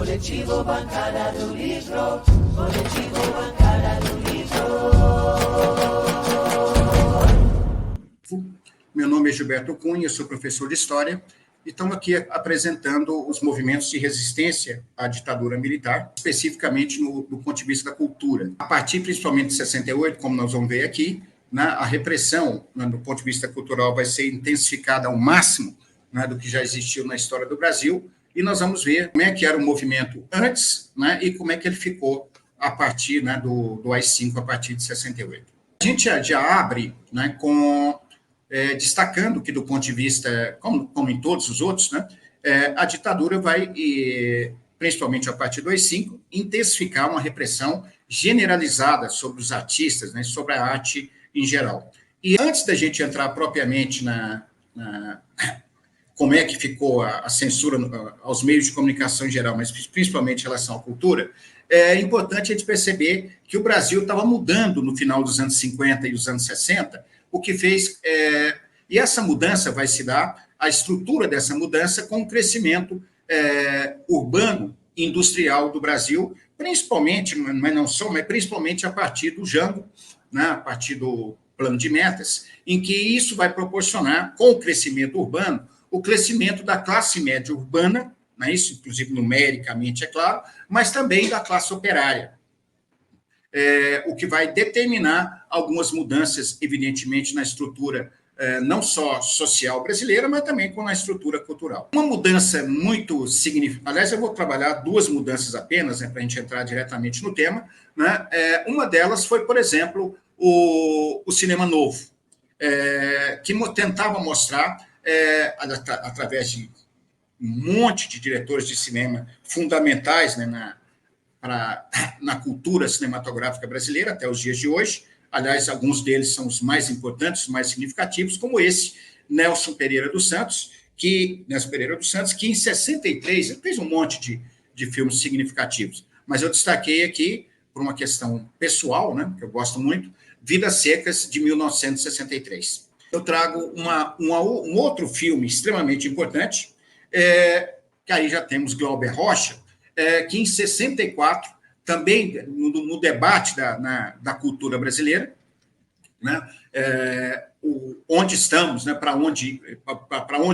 Coletivo Bancada do Livro, Coletivo Bancada do Livro. Meu nome é Gilberto Cunha, sou professor de História e estamos aqui apresentando os movimentos de resistência à ditadura militar, especificamente do ponto de vista da cultura. A partir principalmente de 68, como nós vamos ver aqui, né, a repressão, né, do ponto de vista cultural, vai ser intensificada ao máximo, né, do que já existiu na história do Brasil, e nós vamos ver como é que era o movimento antes, né, e como é que ele ficou a partir, né, do AI-5, a partir de 68. A gente já abre, né, destacando que, do ponto de vista, como em todos os outros, né, a ditadura vai, principalmente a partir do AI-5, intensificar uma repressão generalizada sobre os artistas, né, sobre a arte em geral. E antes da gente entrar propriamente como é que ficou a censura aos meios de comunicação em geral, mas principalmente em relação à cultura, é importante a gente perceber que o Brasil estava mudando no final dos anos 50 e dos anos 60, o que fez... e essa mudança vai se dar, a estrutura dessa mudança, com o crescimento urbano, industrial do Brasil, principalmente, mas não só, mas principalmente a partir do Jango, né, a partir do plano de metas, em que isso vai proporcionar, com o crescimento urbano, o crescimento da classe média urbana, né, isso inclusive numericamente, é claro, mas também da classe operária, o que vai determinar algumas mudanças, evidentemente, na estrutura não só social brasileira, mas também com a estrutura cultural. Uma mudança muito significativa, aliás, eu vou trabalhar duas mudanças apenas, né, para a gente entrar diretamente no tema, né? Uma delas foi, por exemplo, o cinema novo, que tentava mostrar, através de um monte de diretores de cinema fundamentais, né, na cultura cinematográfica brasileira até os dias de hoje. Aliás, alguns deles são os mais importantes, os mais significativos, como esse, Nelson Pereira dos Santos, que em 63 ele fez um monte de filmes significativos, mas eu destaquei aqui, por uma questão pessoal, né, que eu gosto muito, Vidas Secas, de 1963. Eu trago um outro filme extremamente importante, que aí já temos Glauber Rocha, que em 64, também no debate da cultura brasileira, né, onde estamos, né, para onde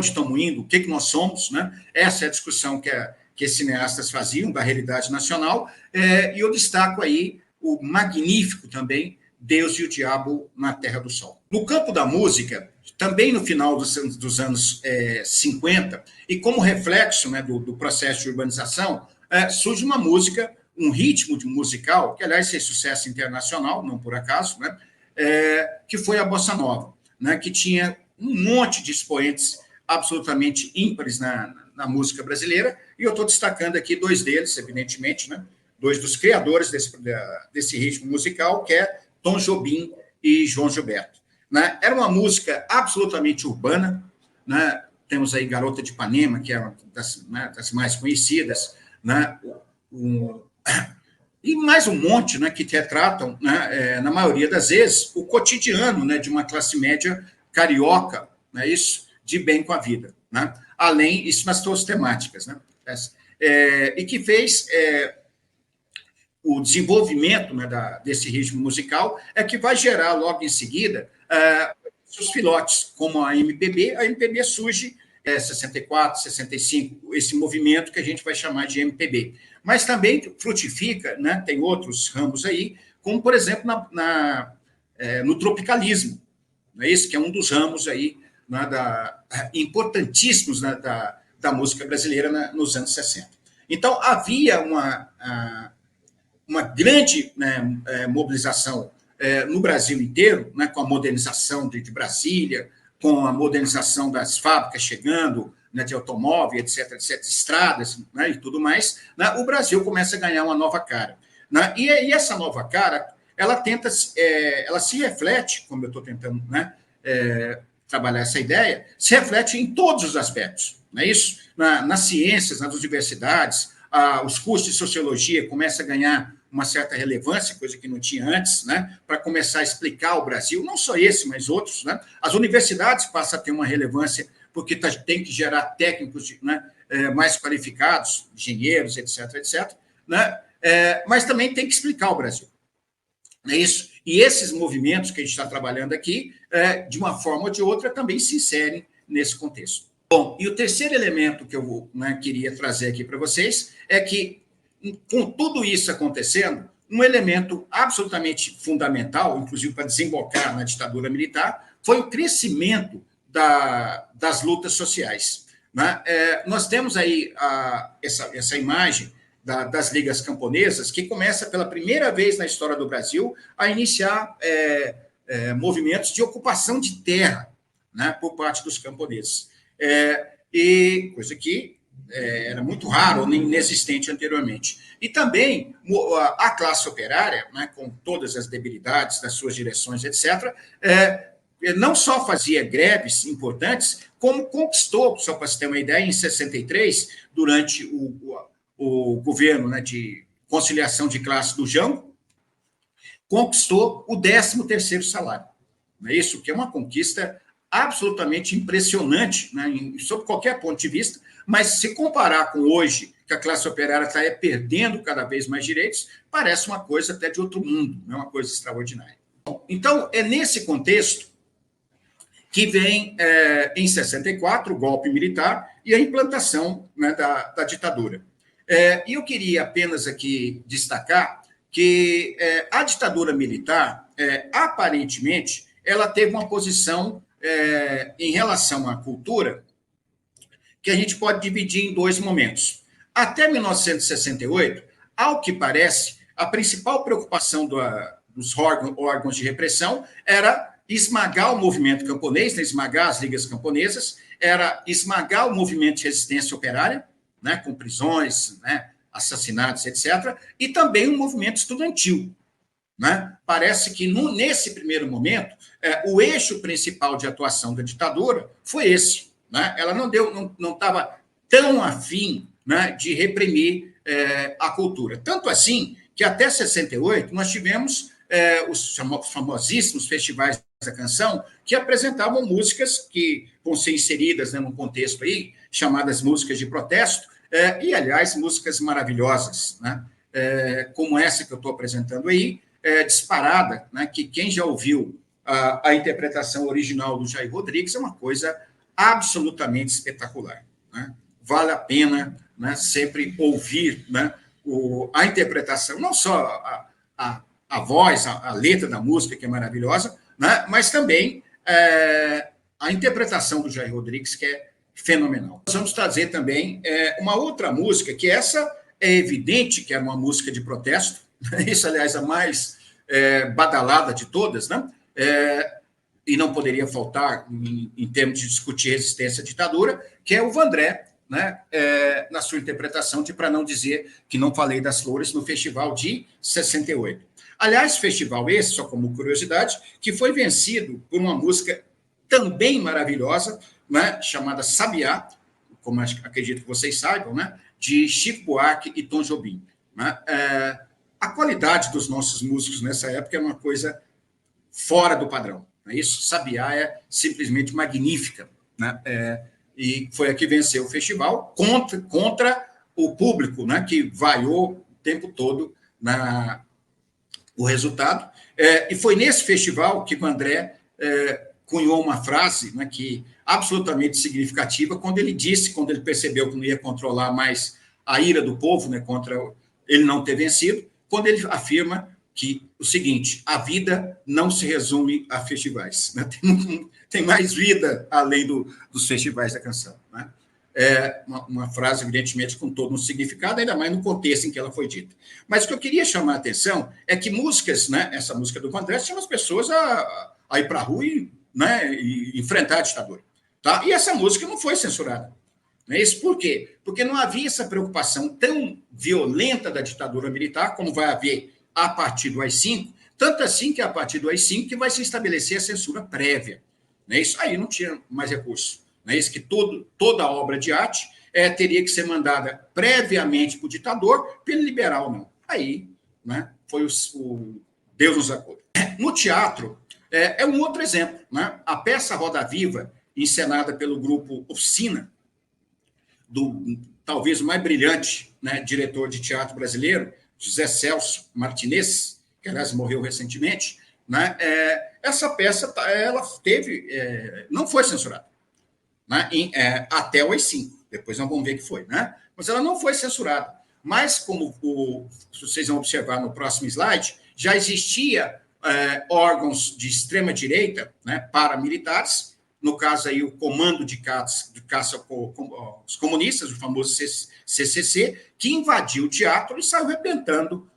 estamos indo, o que nós somos, né, essa é a discussão que os cineastas faziam da realidade nacional, e eu destaco aí o magnífico também Deus e o Diabo na Terra do Sol. No campo da música, também no final dos anos 50, e como reflexo, né, do processo de urbanização, surge uma música, um ritmo musical, que, aliás, fez sucesso internacional, não por acaso, né, que foi a Bossa Nova, né, que tinha um monte de expoentes absolutamente ímpares na música brasileira, e eu estou destacando aqui dois deles, evidentemente, né, dois dos criadores desse ritmo musical, que é Tom Jobim e João Gilberto. Né? Era uma música absolutamente urbana, né? Temos aí Garota de Ipanema, que é uma das mais conhecidas, né? E mais um monte, né, que retratam, né, na maioria das vezes, o cotidiano, né, de uma classe média carioca, né, isso, de bem com a vida. Né? Além, isso nas suas temáticas. Né? E que fez... o desenvolvimento, né, desse ritmo musical que vai gerar, logo em seguida, os filhotes, como a MPB. A MPB surge em 64, 65, esse movimento que a gente vai chamar de MPB. Mas também frutifica, né, tem outros ramos aí, como, por exemplo, no tropicalismo, não é isso? Que é um dos ramos aí, né, importantíssimos, né, da música brasileira nos anos 60. Então, havia uma grande, né, mobilização no Brasil inteiro, né, com a modernização de Brasília, com a modernização das fábricas chegando, né, de automóvel, etc., estradas, né, e tudo mais, né, o Brasil começa a ganhar uma nova cara. Né, e essa nova cara, ela se reflete, como eu estou tentando, né, trabalhar essa ideia, se reflete em todos os aspectos. Não é isso? Nas ciências, nas universidades, os cursos de sociologia começam a ganhar uma certa relevância, coisa que não tinha antes, né, para começar a explicar o Brasil, não só esse, mas outros. Né? As universidades passam a ter uma relevância, porque tem que gerar técnicos, né, mais qualificados, engenheiros, etc., etc., né? Mas também tem que explicar o Brasil. Não é isso? E esses movimentos que a gente está trabalhando aqui, de uma forma ou de outra, também se inserem nesse contexto. Bom, e o terceiro elemento que eu queria trazer aqui para vocês é que, com tudo isso acontecendo, um elemento absolutamente fundamental, inclusive para desembocar na ditadura militar, foi o crescimento das lutas sociais. Né? Nós temos aí essa imagem das ligas camponesas, que começa pela primeira vez na história do Brasil a iniciar movimentos de ocupação de terra, né, por parte dos camponeses. E coisa que era muito raro, nem inexistente anteriormente. E também a classe operária, né, com todas as debilidades das suas direções, etc., não só fazia greves importantes, como conquistou, só para você ter uma ideia, em 63, durante o governo, né, de conciliação de classe do Jango, conquistou o 13º salário. Não é isso? Que é uma conquista absolutamente impressionante, né, sob qualquer ponto de vista, mas se comparar com hoje, que a classe operária está perdendo cada vez mais direitos, parece uma coisa até de outro mundo, não é uma coisa extraordinária. Então, é nesse contexto que vem, em 64, o golpe militar e a implantação, né, da ditadura. E eu queria apenas aqui destacar que a ditadura militar, aparentemente, ela teve uma posição em relação à cultura que a gente pode dividir em dois momentos. Até 1968, ao que parece, a principal preocupação dos órgãos de repressão era esmagar o movimento camponês, né, esmagar as ligas camponesas, era esmagar o movimento de resistência operária, né, com prisões, né, assassinatos, etc., e também o movimento estudantil. Né? Parece que, nesse primeiro momento, o eixo principal de atuação da ditadura foi esse. Né? Ela não estava tão afim, né, de reprimir a cultura. Tanto assim que, até 68, nós tivemos os famosíssimos festivais da canção, que apresentavam músicas que vão ser inseridas, né, num contexto aí, chamadas músicas de protesto, e, aliás, músicas maravilhosas, né? Como essa que eu estou apresentando aí, disparada, né, que quem já ouviu a interpretação original do Jair Rodrigues é uma coisa absolutamente espetacular. Né? Vale a pena, né, sempre ouvir, né, a interpretação, não só a voz, a letra da música, que é maravilhosa, né, mas também a interpretação do Jair Rodrigues, que é fenomenal. Nós vamos trazer também uma outra música, que essa é evidente que é uma música de protesto, isso, aliás, a mais badalada de todas, né? E não poderia faltar em termos de discutir resistência à ditadura, que é o Vandré, né? Na sua interpretação de Pra Não Dizer Que Não Falei das Flores, no festival de 68. Aliás, festival esse, só como curiosidade, que foi vencido por uma música também maravilhosa, né? Chamada Sabiá, como acredito que vocês saibam, né? De Chico Buarque e Tom Jobim. Né? A qualidade dos nossos músicos nessa época é uma coisa fora do padrão. Não é isso? Sabiá é simplesmente magnífica. Né? E foi a que venceu o festival contra o público, né, que vaiou o tempo todo o resultado. E foi nesse festival que o André cunhou uma frase, né, que absolutamente significativa, quando ele percebeu que não ia controlar mais a ira do povo, né, contra ele não ter vencido, quando ele afirma que o seguinte: a vida não se resume a festivais. Né? Tem mais vida além dos festivais da canção. Né? Uma frase, evidentemente, com todo um significado, ainda mais no contexto em que ela foi dita. Mas o que eu queria chamar a atenção é que músicas, né, essa música do Vandré, chama as pessoas a ir para a rua e enfrentar a ditadura. Tá? E essa música não foi censurada. Não é isso? Por quê? Porque não havia essa preocupação tão violenta da ditadura militar, como vai haver a partir do AI-5, tanto assim que é a partir do AI-5 que vai se estabelecer a censura prévia. Não é isso? Aí não tinha mais recurso. Não é isso? Que toda obra de arte teria que ser mandada previamente para o ditador para ele liberar ou não. Aí, né, foi o Deus nos acuda. No teatro, é um outro exemplo. Né? A peça Roda Viva, encenada pelo grupo Oficina, do talvez o mais brilhante, né, diretor de teatro brasileiro, José Celso Martinez, que, aliás, morreu recentemente, né, essa peça ela não foi censurada, né, até o AI-5. Depois nós vamos ver que foi, né? Mas ela não foi censurada. Mas, como vocês vão observar no próximo slide, já existia órgãos de extrema-direita, né, paramilitares, no caso aí o Comando de Caça aos Comunistas, o famoso CCC, que invadiu o teatro e saiu arrebentando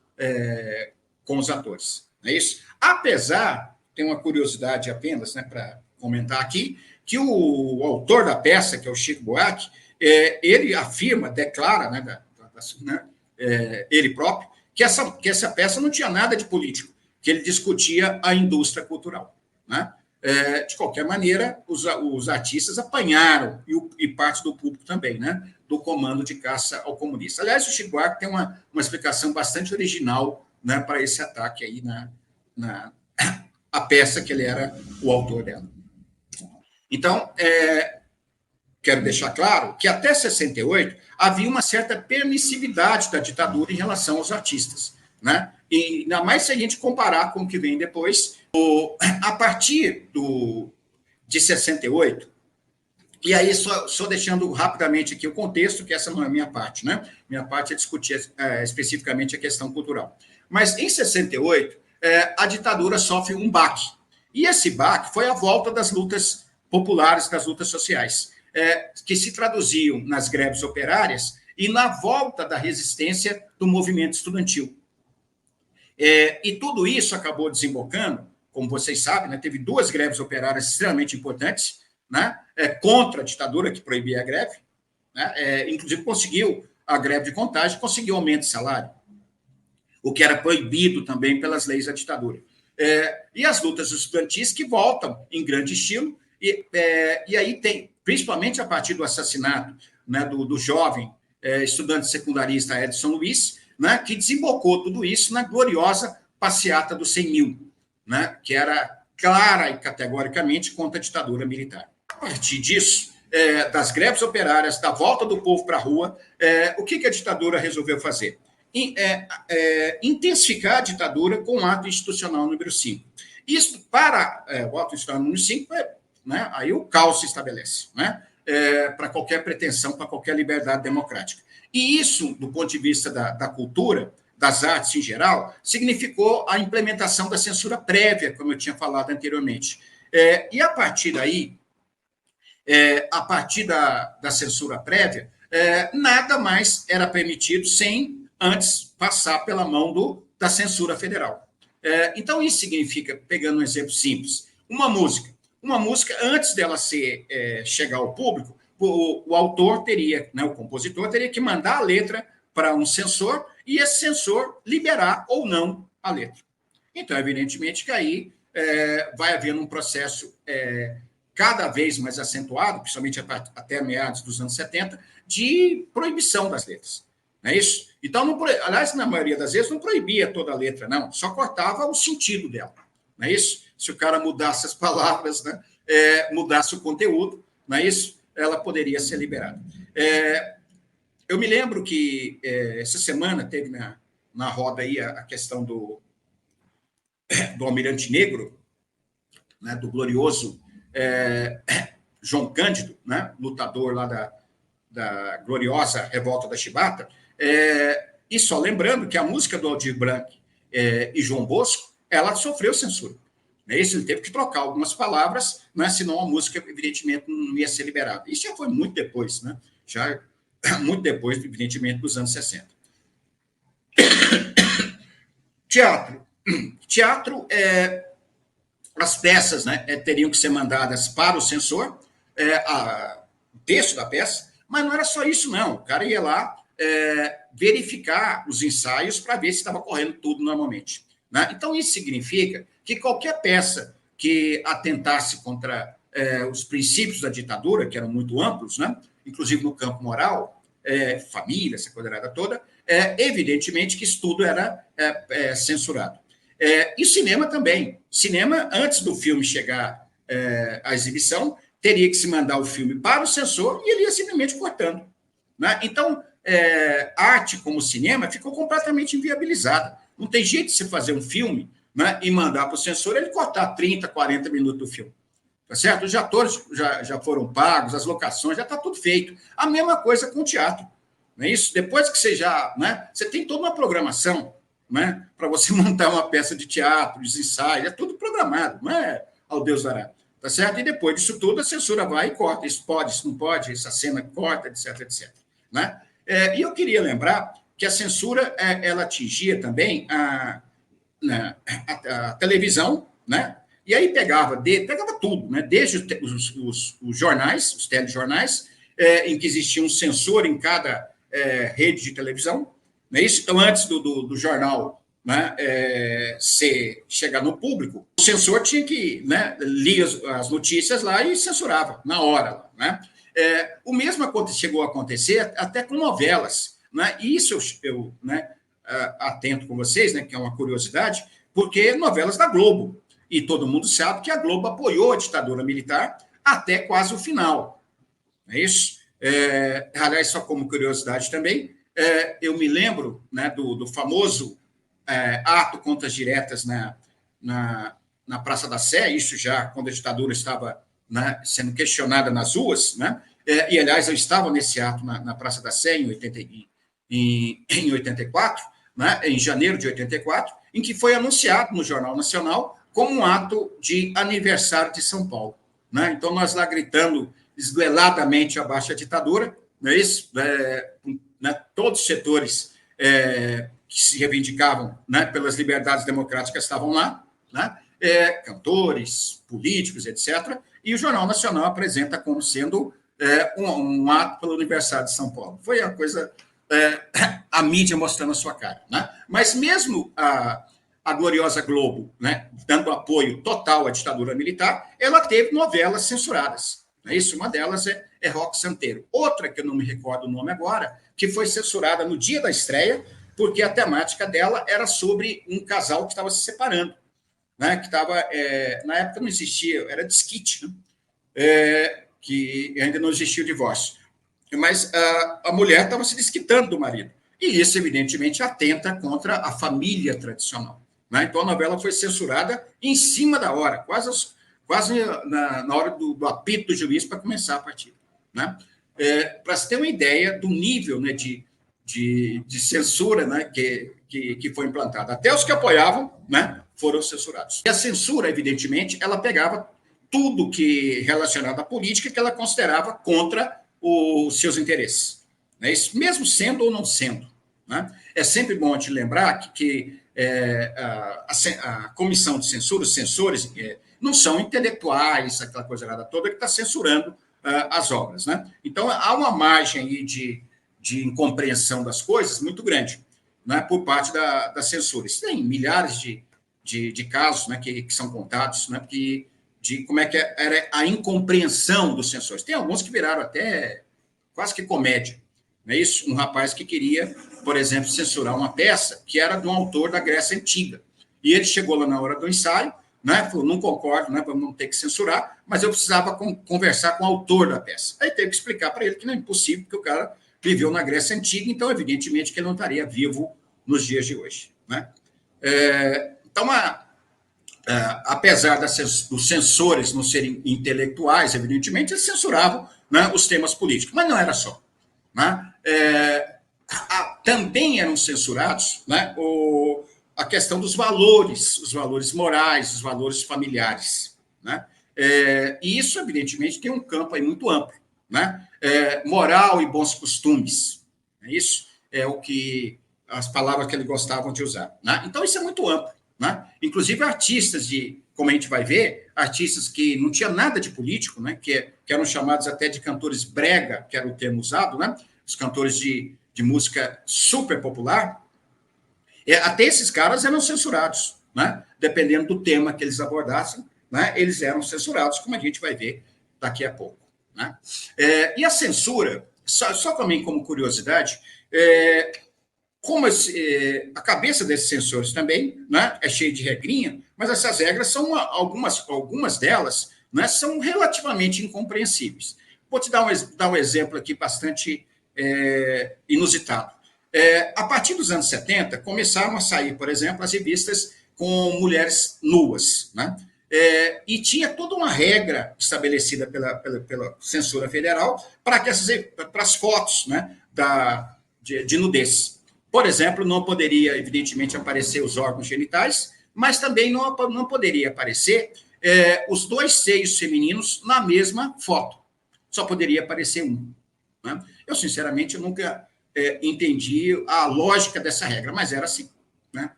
com os atores. Não é isso? Apesar, tem uma curiosidade apenas, né, para comentar aqui, que o autor da peça, que é o Chico Buarque, ele afirma, declara, né, ele próprio, que essa peça não tinha nada de político, que ele discutia a indústria cultural, né? De qualquer maneira, os artistas apanharam, e parte do público também, né, do Comando de Caça ao Comunista. Aliás, o Chico Buarque tem uma explicação bastante original, né, para esse ataque aí a peça que ele era o autor dela. Então, quero deixar claro que até 68 havia uma certa permissividade da ditadura em relação aos artistas, né? E ainda mais se a gente comparar com o que vem depois, a partir de 68, e aí só deixando rapidamente aqui o contexto, que essa não é a minha parte, né? Minha parte é discutir especificamente a questão cultural. Mas em 68, a ditadura sofre um baque. E esse baque foi a volta das lutas populares, das lutas sociais, que se traduziam nas greves operárias e na volta da resistência do movimento estudantil. E tudo isso acabou desembocando, como vocês sabem, né, teve 2 greves operárias extremamente importantes, né, contra a ditadura, que proibia a greve, né, inclusive conseguiu a greve de contagem, conseguiu aumento de salário, o que era proibido também pelas leis da ditadura. E as lutas estudantis que voltam em grande estilo, e aí tem, principalmente a partir do assassinato, né, do jovem estudante secundarista Edson Luiz, né, que desembocou tudo isso na gloriosa passeata dos 100 mil, né, que era clara e categoricamente contra a ditadura militar. A partir disso, das greves operárias, da volta do povo para a rua, o que a ditadura resolveu fazer? Intensificar a ditadura com o ato institucional número 5. Isso, para o ato institucional número 5, né, aí o caos se estabelece, né, para qualquer pretensão, para qualquer liberdade democrática. E isso, do ponto de vista da cultura, das artes em geral, significou a implementação da censura prévia, como eu tinha falado anteriormente. E a partir daí, a partir da censura prévia, nada mais era permitido sem antes passar pela mão da censura federal. Então, isso significa, pegando um exemplo simples, uma música, antes dela chegar ao público, o autor teria, né, o compositor teria que mandar a letra para um censor e esse censor liberar ou não a letra. Então, evidentemente que aí vai havendo um processo cada vez mais acentuado, principalmente até meados dos anos 70, de proibição das letras. Não é isso? Então, aliás, na maioria das vezes, não proibia toda a letra, não, só cortava o sentido dela. Não é isso? Se o cara mudasse as palavras, né, mudasse o conteúdo, não é isso? Ela poderia ser liberada. Eu me lembro que essa semana teve na roda aí a questão do Almirante Negro, né, do glorioso João Cândido, né, lutador lá da gloriosa Revolta da Chibata, e só lembrando que a música do Aldir Blanc e João Bosco, ela sofreu censura. Isso, ele teve que trocar algumas palavras, né, senão a música, evidentemente, não ia ser liberada. Isso já foi muito depois, né? Já muito depois, evidentemente, dos anos 60. Teatro, as peças, né, teriam que ser mandadas para o censor, o texto da peça, mas não era só isso, não. O cara ia lá verificar os ensaios para ver se estava correndo tudo normalmente. Né? Então, isso significa que qualquer peça que atentasse contra os princípios da ditadura, que eram muito amplos, né? Inclusive no campo moral, família, essa coisa toda, evidentemente que isso tudo era censurado. E cinema também. Cinema, antes do filme chegar à exibição, teria que se mandar o filme para o censor e ele ia simplesmente cortando. né? Então, arte como cinema ficou completamente inviabilizada. Não tem jeito de você fazer um filme, né, e mandar para o censor ele cortar 30, 40 minutos do filme. Tá certo? Os atores já foram pagos, as locações, já está tudo feito. A mesma coisa com o teatro. Não é isso? Depois que você já... Né, você tem toda uma programação, né, para você montar uma peça de teatro, os ensaios, é tudo programado, não é ao Deus dará. Tá certo? E depois disso tudo, a censura vai e corta. Isso pode, isso não pode, essa cena corta, etc, etc. Né? E eu queria lembrar que a censura ela atingia também a televisão, né? E aí pegava tudo, né? Desde os jornais, os telejornais, em que existia um censor em cada rede de televisão, não é isso? Então, antes do jornal, né, chegar no público, o censor tinha que, né, lia as notícias lá e censurava na hora, né? O mesmo chegou a acontecer até com novelas, né? E isso eu né, atento com vocês, né, que é uma curiosidade, porque novelas da Globo, e todo mundo sabe que a Globo apoiou a ditadura militar até quase o final, não é isso? Aliás, só como curiosidade também, eu me lembro, né, do famoso ato contra as diretas na Praça da Sé, isso já quando a ditadura estava, né, sendo questionada nas ruas, né? E, aliás, eu estava nesse ato na Praça da Sé em 84, né, em janeiro de 84, em que foi anunciado no Jornal Nacional como um ato de aniversário de São Paulo. Né? Então, nós lá gritando esgueladamente abaixo a ditadura, não é isso? Né, todos os setores que se reivindicavam, né, pelas liberdades democráticas estavam lá, né? Cantores, políticos, etc. E o Jornal Nacional apresenta como sendo um ato pelo aniversário de São Paulo. Foi a coisa, a mídia mostrando a sua cara. Né? Mas mesmo a gloriosa Globo, né, dando apoio total à ditadura militar, ela teve novelas censuradas. Não é isso? Uma delas é Roque Santeiro. Outra, que eu não me recordo o nome agora, que foi censurada no dia da estreia, porque a temática dela era sobre um casal que estava se separando. Né, que estava, na época não existia, era desquite, né, que ainda não existia o divórcio. Mas a mulher estava se desquitando do marido. E isso, evidentemente, atenta contra a família tradicional. Né? Então, a novela foi censurada em cima da hora, quase na hora do apito do juiz para começar a partida. Né? Para se ter uma ideia do nível, né, de censura, né, que foi implantada. Até os que apoiavam, né, foram censurados. E a censura, evidentemente, ela pegava tudo que relacionado à política que ela considerava contra os seus interesses. Né? Isso, mesmo sendo ou não sendo. Né? É sempre bom te lembrar que a comissão de censura, os censores, não são intelectuais, aquela coisa errada toda que está censurando as obras. Né? Então, há uma margem aí de incompreensão das coisas muito grande, né, por parte da censura. Isso tem milhares de casos, né, que são contados, né, de como é que era a incompreensão dos censores. Tem alguns que viraram até quase que comédia. Não é isso? Um rapaz que queria, por exemplo, censurar uma peça que era de um autor da Grécia Antiga. E ele chegou lá na hora do ensaio, né, falou, não concordo, né, vamos ter que censurar, mas eu precisava conversar com o autor da peça. Aí teve que explicar para ele que não é impossível, porque o cara viveu na Grécia Antiga, então, evidentemente, que ele não estaria vivo nos dias de hoje. Né? Então, apesar dos censores não serem intelectuais, evidentemente, eles censuravam, né, os temas políticos, mas não era só. Né? Também eram censurados, né, a questão dos valores, os valores morais, os valores familiares. Né? E isso, evidentemente, tem um campo aí muito amplo. Né? Moral e bons costumes. Isso é o que as palavras que eles gostavam de usar. Né? Então, isso é muito amplo. Né? Inclusive, artistas como a gente vai ver, artistas que não tinham nada de político, né? que eram chamados até de cantores brega, que era o termo usado, né? Os cantores de música super popular, até esses caras eram censurados. Né? Dependendo do tema que eles abordassem, né? Eles eram censurados, como a gente vai ver daqui a pouco. Né? E a censura, só também como curiosidade, como a cabeça desses censores também, né, é cheia de regrinha, mas essas regras são algumas delas, né, são relativamente incompreensíveis. Vou te dar um exemplo aqui bastante inusitado. A partir dos anos 70, começaram a sair, por exemplo, as revistas com mulheres nuas, né? E tinha toda uma regra estabelecida pela censura federal para as fotos, né, de nudez. Por exemplo, não poderia, evidentemente, aparecer os órgãos genitais, mas também não poderia aparecer os dois seios femininos na mesma foto. Só poderia aparecer um. Né? Eu, sinceramente, nunca entendi a lógica dessa regra, mas era assim. Né?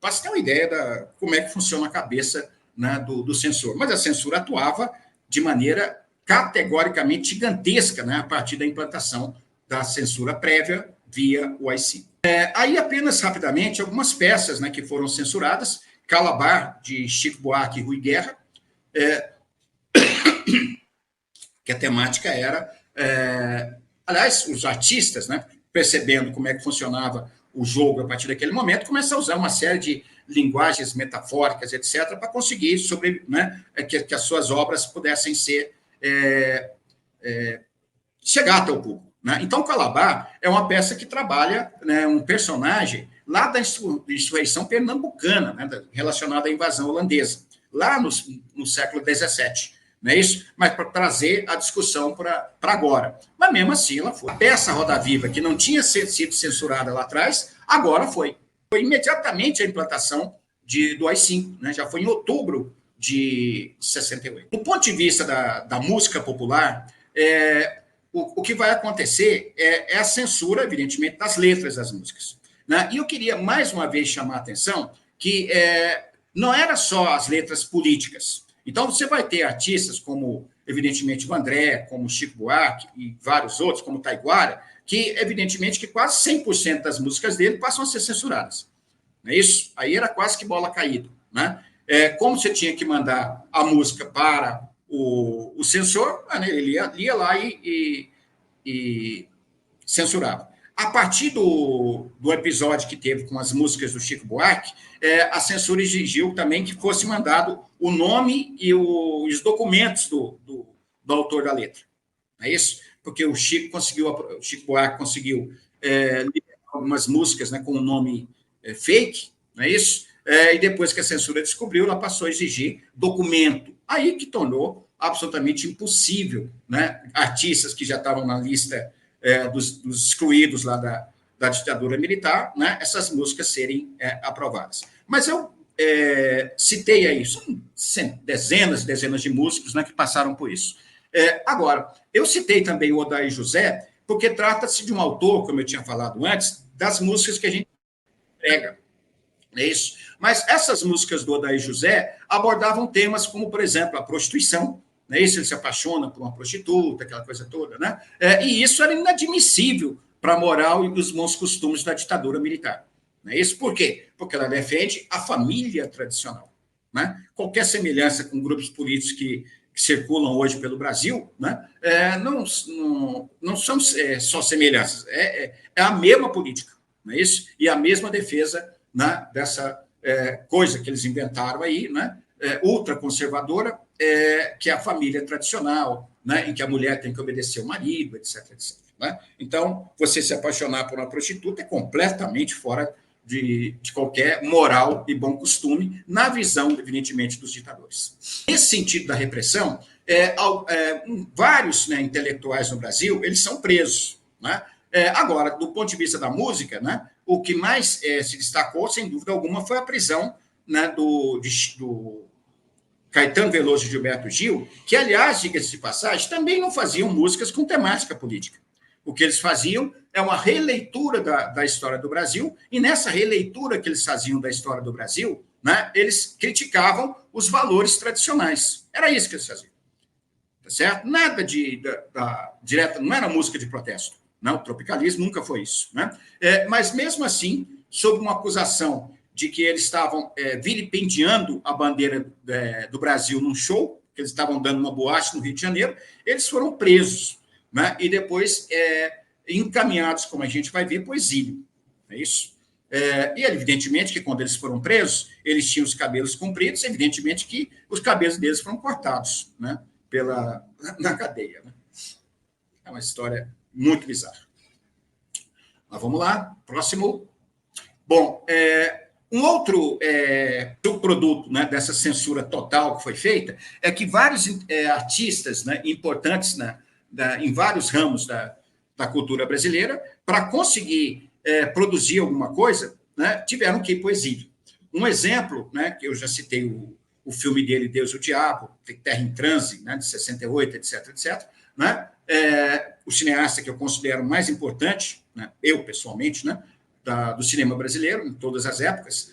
Para você ter uma ideia de como é que funciona a cabeça, né, do censor. Mas a censura atuava de maneira categoricamente gigantesca, né, a partir da implantação da censura prévia via o AI-5. Aí, apenas rapidamente, algumas peças, né, que foram censuradas: Calabar, de Chico Buarque e Rui Guerra, que a temática era... aliás, os artistas, né, percebendo como é que funcionava o jogo a partir daquele momento, começam a usar uma série de linguagens metafóricas, etc., para conseguir que as suas obras pudessem chegar até o público. Né? Então, Calabar é uma peça que trabalha, né, um personagem lá da insurreição pernambucana, né, relacionada à invasão holandesa, lá no século XVII. Não é isso? Mas para trazer a discussão para agora. Mas mesmo assim, ela foi. A peça Roda Viva, que não tinha sido censurada lá atrás, agora foi. Foi imediatamente a implantação do AI-5, né? Já foi em outubro de 68. Do ponto de vista da música popular, o que vai acontecer é a censura, evidentemente, das letras das músicas. Né? E eu queria, mais uma vez, chamar a atenção que não era só as letras políticas. Então, você vai ter artistas como, evidentemente, o André, como Chico Buarque e vários outros, como Taiguara, que, evidentemente, que quase 100% das músicas dele passam a ser censuradas. Não é isso? Aí era quase que bola caída. Né? Como você tinha que mandar a música para o censor, ele ia lá e censurava. A partir do episódio que teve com as músicas do Chico Buarque, a censura exigiu também que fosse mandado o nome e os documentos do autor da letra. Não é isso? Porque o Chico Buarque conseguiu liberar algumas músicas, né, com o nome fake, não é isso? E depois que a censura descobriu, ela passou a exigir documento. Aí que tornou absolutamente impossível, né, artistas que já estavam na lista dos excluídos lá da ditadura militar, né, essas músicas serem aprovadas. Mas eu citei aí, são dezenas e dezenas de músicos, né, que passaram por isso. Agora, eu citei também o Odair José, porque trata-se de um autor, como eu tinha falado antes, das músicas que a gente pega. É isso. Mas essas músicas do Odair José abordavam temas como, por exemplo, a prostituição. Não é isso? Ele se apaixona por uma prostituta, aquela coisa toda. Né? E isso era inadmissível para a moral e os bons costumes da ditadura militar. Não é isso? Por quê? Porque ela defende a família tradicional. Né? Qualquer semelhança com grupos políticos que circulam hoje pelo Brasil, né? Não são só semelhanças, é a mesma política. Não é isso? E a mesma defesa, né, dessa coisa que eles inventaram aí, né, ultraconservadora, que é a família tradicional, né, em que a mulher tem que obedecer ao marido, etc, etc. Né? Então, você se apaixonar por uma prostituta é completamente fora de qualquer moral e bom costume, na visão, evidentemente, dos ditadores. Nesse sentido da repressão, vários, né, intelectuais no Brasil, eles são presos. Né? Agora, do ponto de vista da música, né, o que mais se destacou, sem dúvida alguma, foi a prisão, né, do Caetano Veloso e Gilberto Gil, que, aliás, diga-se de passagem, também não faziam músicas com temática política. O que eles faziam é uma releitura da história do Brasil, e nessa releitura que eles faziam da história do Brasil, né, eles criticavam os valores tradicionais. Era isso que eles faziam. Tá certo? Nada direta, não era música de protesto. Não, o tropicalismo nunca foi isso. Né? Mas, mesmo assim, sob uma acusação de que eles estavam vilipendiando a bandeira do Brasil num show, que eles estavam dando uma boate no Rio de Janeiro, eles foram presos. Né? E depois encaminhados, como a gente vai ver, para o exílio. É isso? E, evidentemente, que quando eles foram presos, eles tinham os cabelos compridos, evidentemente que os cabelos deles foram cortados, né? Na cadeia. Né? É uma história muito bizarro. Mas vamos lá, próximo. Bom, um outro subproduto, né, dessa censura total que foi feita é que vários artistas, né, importantes em vários ramos da cultura brasileira, para conseguir produzir alguma coisa, né, tiveram que ir para o exílio. Um exemplo, né, que eu já citei o filme dele, Deus e o Diabo, Terra em Transe, né, de 68, etc., etc., né, o cineasta que eu considero mais importante, né, eu pessoalmente, né, do cinema brasileiro, em todas as épocas,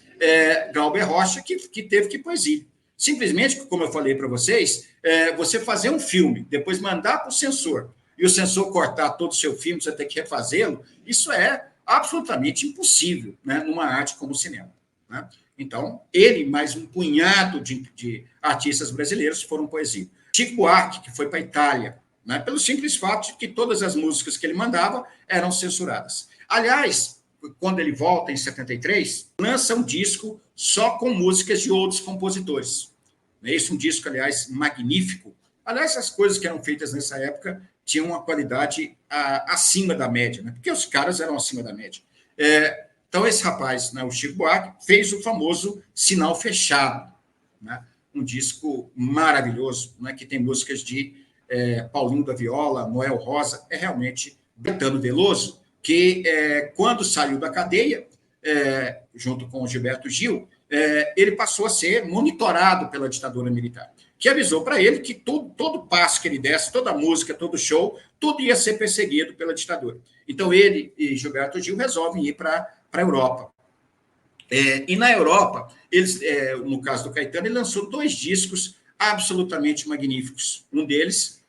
Glauber Rocha, que teve que ir para o exílio. Simplesmente, como eu falei para vocês, você fazer um filme, depois mandar para o censor, e o censor cortar todo o seu filme, você ter que refazê-lo, isso é absolutamente impossível, né, numa arte como o cinema. Né? Então, ele, mais um punhado de artistas brasileiros foram para o exílio. Chico Buarque, que foi para a Itália, né, pelo simples fato de que todas as músicas que ele mandava eram censuradas. Aliás, quando ele volta, em 73, lança um disco só com músicas de outros compositores. Esse é um disco, aliás, magnífico. Aliás, as coisas que eram feitas nessa época tinham uma qualidade acima da média, né? Porque os caras eram acima da média. Então, esse rapaz, né, o Chico Buarque, fez o famoso Sinal Fechado, né? Um disco maravilhoso, né, que tem músicas de Paulinho da Viola, Noel Rosa, realmente Caetano Veloso, que quando saiu da cadeia, junto com o Gilberto Gil, ele passou a ser monitorado pela ditadura militar, que avisou para ele que todo passo que ele desse, toda música, todo show, tudo ia ser perseguido pela ditadura. Então, ele e Gilberto Gil resolvem ir para a Europa. E na Europa, eles, no caso do Caetano, ele lançou 2 discos absolutamente magníficos. Um deles,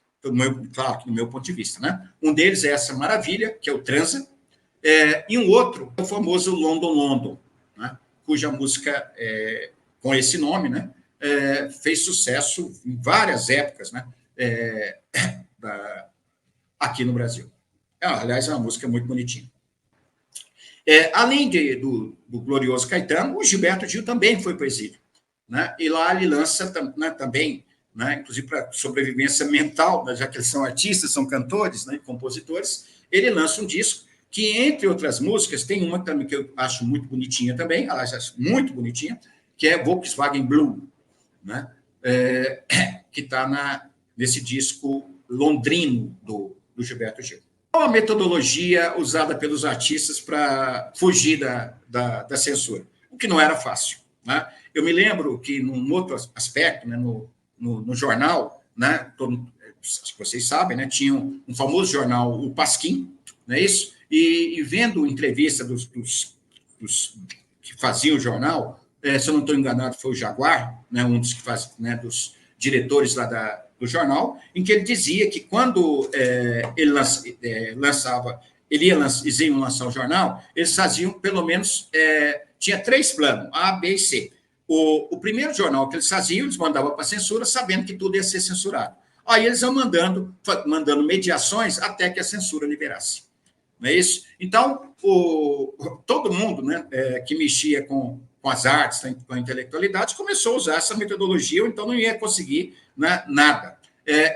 claro que do meu ponto de vista, né? Um deles é essa maravilha, que é o Transa, e um outro é o famoso London, London, né? Cuja música, com esse nome, né, fez sucesso em várias épocas, né, aqui no Brasil. Aliás, é uma música muito bonitinha. Além do glorioso Caetano, o Gilberto Gil também foi para o exílio, né? E lá ele lança também, né, inclusive para sobrevivência mental, né, já que eles são artistas, são cantores, né, compositores, ele lança um disco que, entre outras músicas, tem uma também que eu acho muito bonitinha também, aliás, acho muito bonitinha, que é Volkswagen Blue, né? Que está nesse disco londrino do Gilberto Gil. Qual a metodologia usada pelos artistas para fugir da censura? O que não era fácil. Né? Eu me lembro que, num outro aspecto, né, no jornal, né, acho que vocês sabem, né, tinha um famoso jornal, o Pasquim, não é isso? E vendo entrevista dos que faziam o jornal, se eu não estou enganado, foi o Jaguar, né, um dos que faz, né, dos diretores lá do jornal, em que ele dizia que quando eles iam lançar o jornal, eles faziam, pelo menos, tinha 3 planos, A, B e C. O primeiro jornal que eles faziam, eles mandavam para a censura, sabendo que tudo ia ser censurado. Aí eles iam mandando mediações até que a censura liberasse. Não é isso? Então, todo mundo, né, que mexia com as artes, com a intelectualidade, começou a usar essa metodologia, ou então não ia conseguir, né, nada.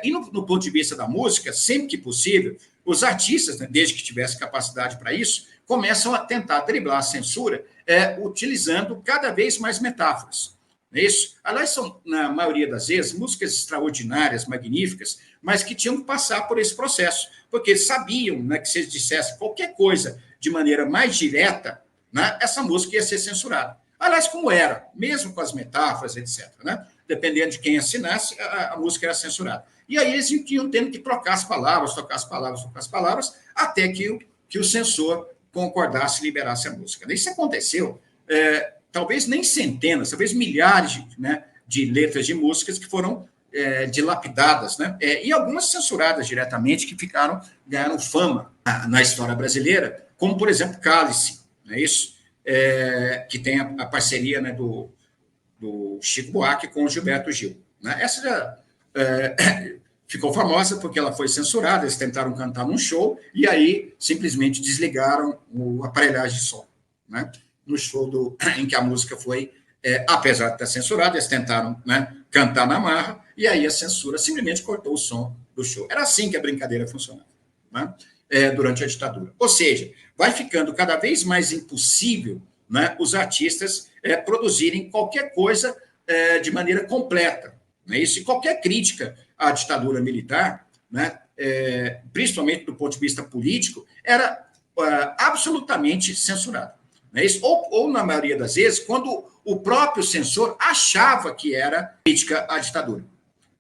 E no ponto de vista da música, sempre que possível, os artistas, né, desde que tivessem capacidade para isso, começam a tentar driblar a censura, utilizando cada vez mais metáforas. Não é isso? Aliás, são, na maioria das vezes, músicas extraordinárias, magníficas, mas que tinham que passar por esse processo, porque eles sabiam, né, que se eles dissessem qualquer coisa de maneira mais direta, né, essa música ia ser censurada. Aliás, como era, mesmo com as metáforas, etc., né? Dependendo de quem assinasse, a música era censurada. E aí eles iam tendo que trocar as palavras, até que o censor concordasse e liberasse a música. Isso aconteceu, talvez nem centenas, talvez milhares de letras de músicas que foram dilapidadas, né? E algumas censuradas diretamente, que ganharam fama na história brasileira, como, por exemplo, Cálice, não é isso? Que tem a parceria, né, do Chico Buarque com o Gilberto Gil. Né? Essa já ficou famosa porque ela foi censurada, eles tentaram cantar num show e aí simplesmente desligaram a aparelhagem de som. Né? No show em que a música foi, apesar de estar censurada, eles tentaram, né, cantar na marra e aí a censura simplesmente cortou o som do show. Era assim que a brincadeira funcionava. Né? durante a ditadura. Ou seja, vai ficando cada vez mais impossível, né, os artistas produzirem qualquer coisa de maneira completa. Né? Isso, e qualquer crítica à ditadura militar, né, principalmente do ponto de vista político, era absolutamente censurada. Né? Isso, ou, na maioria das vezes, quando o próprio censor achava que era crítica à ditadura.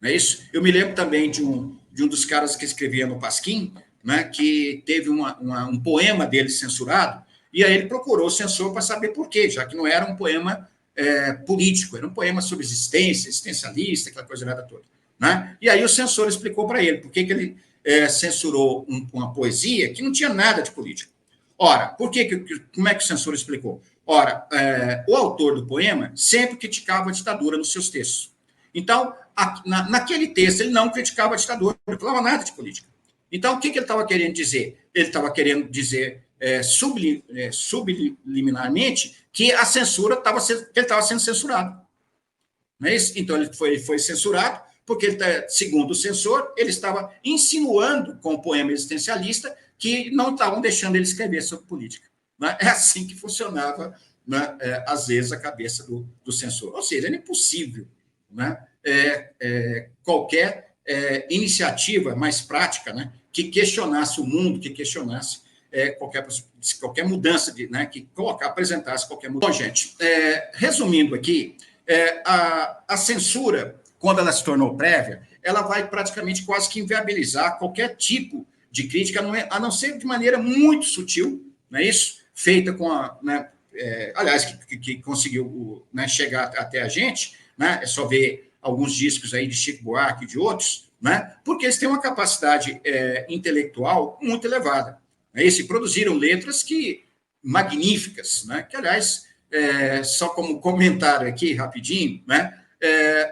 Não é isso? Eu me lembro também de um dos caras que escrevia no Pasquim, né, que teve um poema dele censurado, e aí ele procurou o censor para saber por quê, já que não era um poema político, era um poema sobre existência, existencialista, aquela coisa nada toda. Né? E aí o censor explicou para ele por que ele censurou uma poesia que não tinha nada de político. Ora, como é que o censor explicou? Ora, o autor do poema sempre criticava a ditadura nos seus textos. Então, naquele texto, ele não criticava a ditadura, não falava nada de política. Então, o que ele estava querendo dizer? Ele estava querendo dizer subliminarmente que a censura ele estava sendo censurado. Não é isso? Então, ele foi censurado porque, segundo o censor, ele estava insinuando com o poema existencialista que não estavam deixando ele escrever sobre política. Né? É assim que funcionava, né, às vezes, a cabeça do censor. Ou seja, era impossível, né, qualquer iniciativa mais prática, né, que questionasse o mundo, que questionasse qualquer mudança, né, que apresentasse qualquer mudança. Bom, gente, resumindo aqui, a censura, quando ela se tornou prévia, ela vai praticamente quase que inviabilizar qualquer tipo de crítica, a não ser de maneira muito sutil, não é isso? Feita com aliás, que conseguiu, né, chegar até a gente, né? É só ver alguns discos aí de Chico Buarque e de outros, né? Porque eles têm uma capacidade intelectual muito elevada. Né? E produziram letras magníficas, né? Que, aliás, só como comentário aqui, rapidinho, né?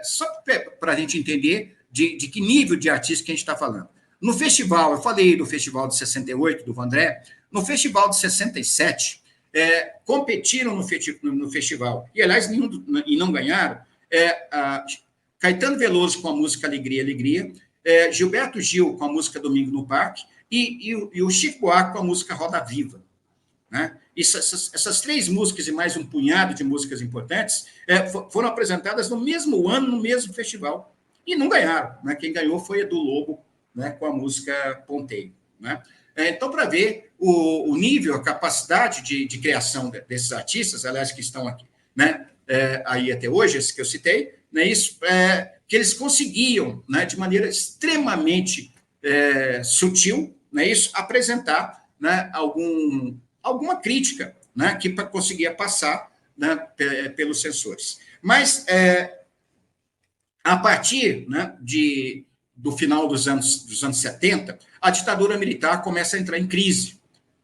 Só para a gente entender de que nível de artista que a gente está falando. No festival, eu falei do festival de 68, do Vandré, no festival de 67, competiram no festival, e, aliás, e não ganharam, Caetano Veloso com a música Alegria, Alegria, Gilberto Gil com a música Domingo no Parque, e o Chico Buarque com a música Roda Viva. Né? Essas três músicas e mais um punhado de músicas importantes foram apresentadas no mesmo ano, no mesmo festival, e não ganharam. Né? Quem ganhou foi Edu Lobo, né, com a música Ponteio. Né? Então, para ver o nível, a capacidade de criação desses artistas, aliás, que estão aqui, né, aí até hoje, esses que eu citei, né, isso, que eles conseguiam, né, de maneira extremamente sutil, né, isso, apresentar, né, alguma crítica, né, que conseguia passar, né, pelos censores. Mas, a partir, né, do final dos anos 70, a ditadura militar começa a entrar em crise,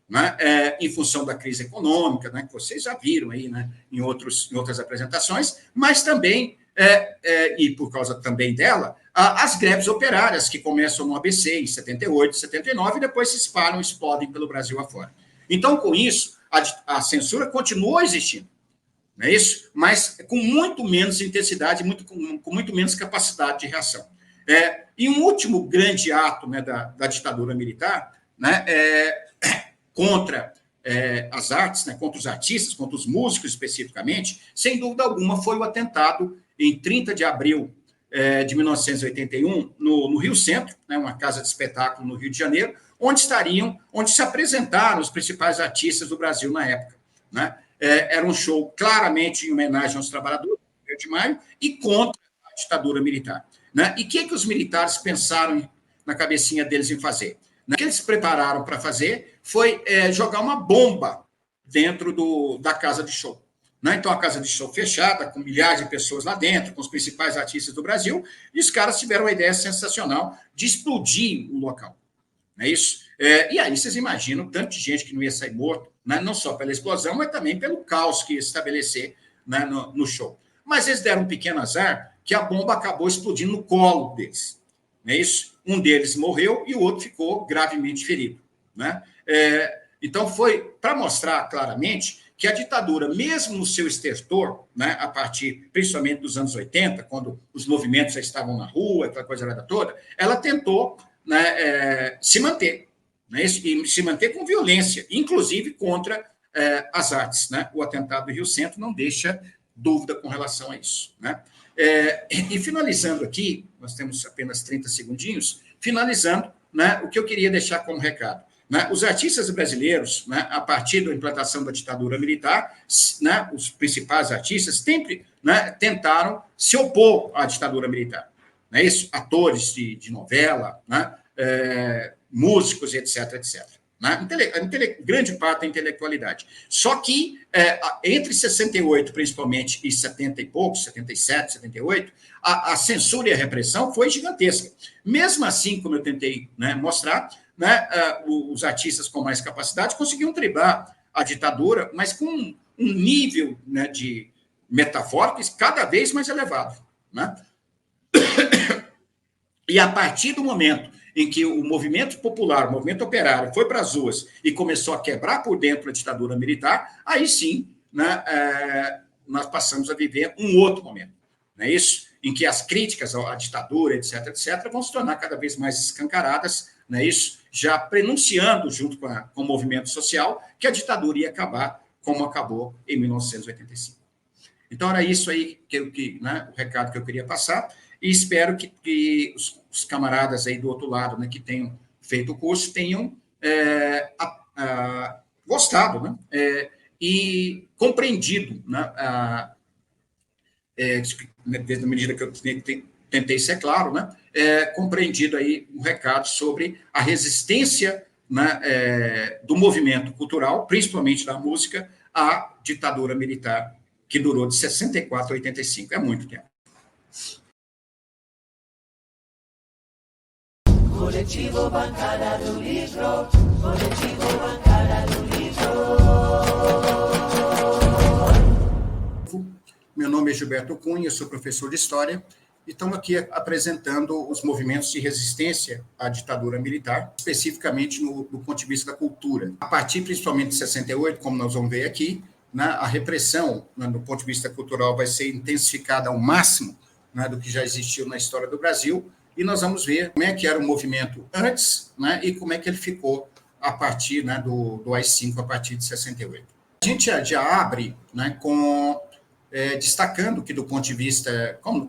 né, em função da crise econômica, né, que vocês já viram aí, né, em outras apresentações, mas também, e por causa também dela, as greves operárias que começam no ABC em 78, 79, e depois se espalham, explodem pelo Brasil afora. Então, com isso, a censura continuou existindo, não é isso? Mas com muito menos intensidade, com muito menos capacidade de reação. E um último grande ato, né, da ditadura militar, né, contra as artes, né, contra os artistas, contra os músicos especificamente, sem dúvida alguma, foi o atentado em 30 de abril de 1981, no Rio Centro, né, uma casa de espetáculo no Rio de Janeiro, onde se apresentaram os principais artistas do Brasil na época. Né? Era um show claramente em homenagem aos trabalhadores, 1º de maio, e contra a ditadura militar. Né? E o que os militares pensaram na cabecinha deles em fazer? O que eles prepararam para fazer foi jogar uma bomba dentro da casa de show. Né? Então, a casa de show fechada, com milhares de pessoas lá dentro, com os principais artistas do Brasil, e os caras tiveram uma ideia sensacional de explodir o local. Não é isso? E aí vocês imaginam tanto de gente que não ia sair morto, né? Não só pela explosão, mas também pelo caos que ia estabelecer, né, no show. Mas eles deram um pequeno azar que a bomba acabou explodindo no colo deles. Não é isso? Um deles morreu e o outro ficou gravemente ferido. Né? Então, foi para mostrar claramente que a ditadura, mesmo no seu estertor, né, a partir principalmente dos anos 80, quando os movimentos já estavam na rua, aquela coisa toda, ela tentou, né, se manter. né, e se manter com violência, inclusive contra as artes. Né? O atentado do Rio Centro não deixa dúvida com relação a isso. Né? E finalizando aqui, nós temos apenas 30 segundinhos, finalizando, né, o que eu queria deixar como recado. Né, os artistas brasileiros, né, a partir da implantação da ditadura militar, né, os principais artistas sempre, né, tentaram se opor à ditadura militar. Não é isso? Atores de novela, né, músicos, etc., etc. Né? Grande parte da intelectualidade. Só que, entre 68, principalmente, e 70 e poucos, 77, 78, a censura e a repressão foi gigantesca. Mesmo assim, como eu tentei, né, mostrar, né, os artistas com mais capacidade conseguiam driblar a ditadura, mas com um nível, né, de metafóricos cada vez mais elevado. Né? E a partir do momento em que o movimento popular, o movimento operário, foi para as ruas e começou a quebrar por dentro a ditadura militar, aí sim, né, nós passamos a viver um outro momento. Não é isso? Em que as críticas à ditadura, etc., etc., vão se tornar cada vez mais escancaradas, não é isso? Já prenunciando, junto com o movimento social, que a ditadura ia acabar como acabou em 1985. Então, era isso aí né, o recado que eu queria passar, e espero que os camaradas aí do outro lado, né, que tenham feito o curso, tenham gostado, né, e compreendido, né, desde a medida que eu tentei ser claro, né, compreendido aí um recado sobre a resistência, né, do movimento cultural, principalmente da música, à ditadura militar, que durou de 64 a 85. É muito tempo. Coletivo Bancada do Livro, Coletivo Bancada do Livro. Meu nome é Gilberto Cunha, sou professor de História, e estamos aqui apresentando os movimentos de resistência à ditadura militar, especificamente do ponto de vista da cultura. A partir principalmente de 68, como nós vamos ver aqui, né, a repressão, né, do ponto de vista cultural, vai ser intensificada ao máximo, né, do que já existiu na história do Brasil, e nós vamos ver como é que era o movimento antes, né, e como é que ele ficou a partir, né, do AI-5, a partir de 68. A gente já abre, né, com destacando que do ponto de vista, como